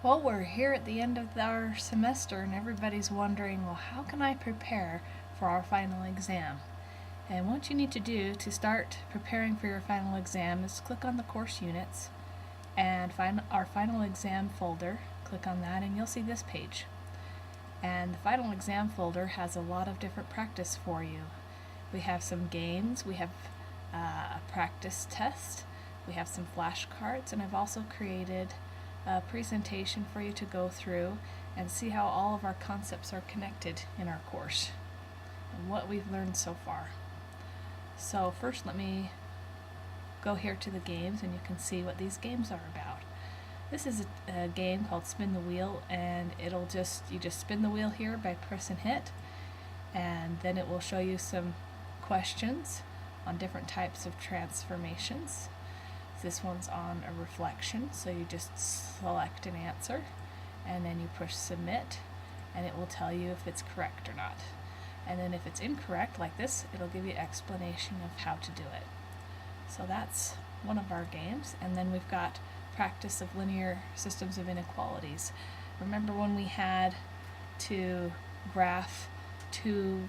Well, we're here at the end of our semester and everybody's wondering, well, how can I prepare for our final exam? And what you need to do to start preparing for your final exam is click on the course units and find our final exam folder. Click on that and you'll see this page. And the final exam folder has a lot of different practice for you. We have some games, we have a practice test, we have some flashcards, and I've also created a presentation for you to go through and see how all of our concepts are connected in our course and what we've learned so far. So first let me go here to the games and you can see what these games are about. This is a game called Spin the Wheel, and you just spin the wheel here by press and hit, and then it will show you some questions on different types of transformations. This one's on a reflection, so you just select an answer and then you push submit and it will tell you if it's correct or not. And then if it's incorrect, like this, it'll give you an explanation of how to do it. So that's one of our games. And then we've got practice of linear systems of inequalities. Remember when we had to graph two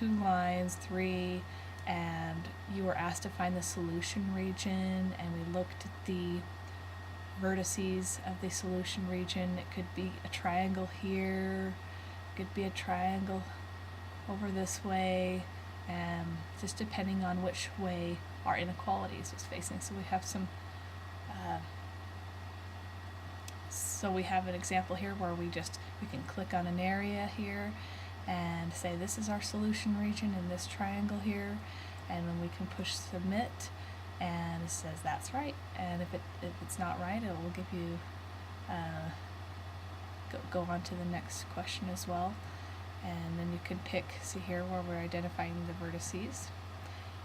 lines, three, and you were asked to find the solution region, and we looked at the vertices of the solution region. It could be a triangle here, it could be a triangle over this way, and just depending on which way our inequalities was facing. So we have so we have an example here where we can click on an area here and say this is our solution region in this triangle here, and then we can push submit and it says that's right, and if it's not right, it will give you go on to the next question as well. And then you can see here where we're identifying the vertices.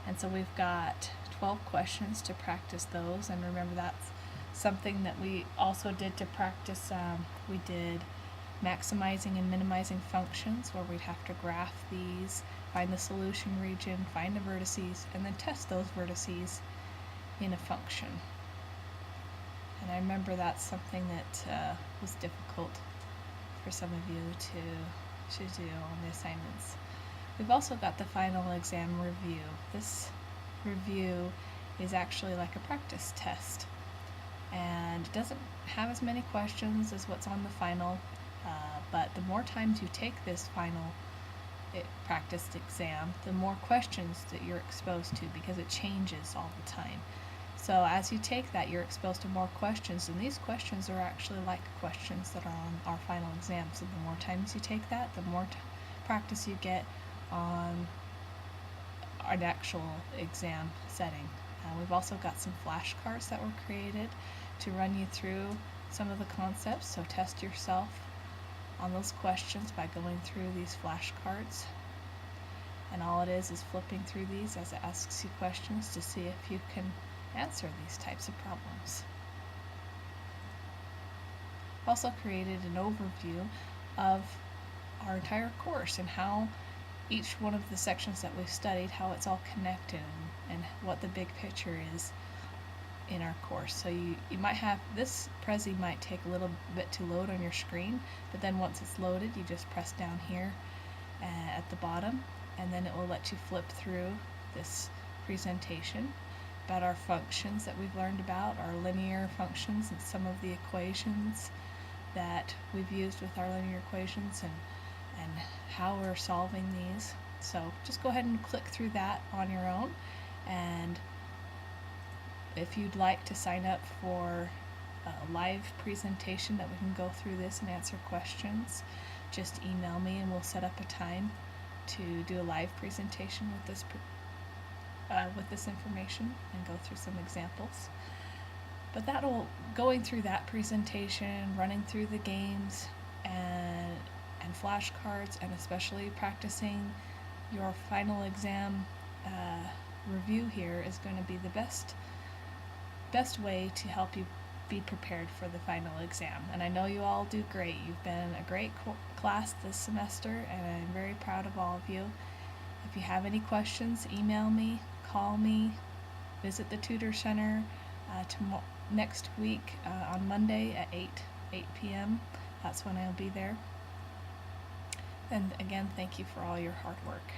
And so we've got 12 questions to practice those, and remember that's something that we also did to practice. We did maximizing and minimizing functions, where we'd have to graph these, find the solution region, find the vertices, and then test those vertices in a function. And I remember that's something that was difficult for some of you to do on the assignments. We've also got the final exam review. This review is actually like a practice test, and it doesn't have as many questions as what's on the final, but the more times you take this final practice exam, the more questions that you're exposed to, because it changes all the time. So as you take that, you're exposed to more questions, and these questions are actually like questions that are on our final exam. So the more times you take that, the more practice you get on an actual exam setting. We've also got some flashcards that were created to run you through some of the concepts, so test yourself on those questions by going through these flashcards. And all it is flipping through these as it asks you questions to see if you can answer these types of problems. I've also created an overview of our entire course and how each one of the sections that we've studied, how it's all connected, and what the big picture is in our course. So you might have, this Prezi might take a little bit to load on your screen, but then once it's loaded, you just press down here at the bottom, and then it will let you flip through this presentation about our functions that we've learned about, our linear functions, and some of the equations that we've used with our linear equations, and how we're solving these. So just go ahead and click through that on your own, and if you'd like to sign up for a live presentation that we can go through this and answer questions, just email me and we'll set up a time to do a live presentation with this information and go through some examples. But going through that presentation, running through the games and flashcards, and especially practicing your final exam review here is going to be the best way to help you be prepared for the final exam. And I know you all do great. You've been a great class this semester, and I'm very proud of all of you. If you have any questions, email me, call me, visit the Tutor Center next week on Monday at 8 8 p.m. That's when I'll be there. And again, thank you for all your hard work.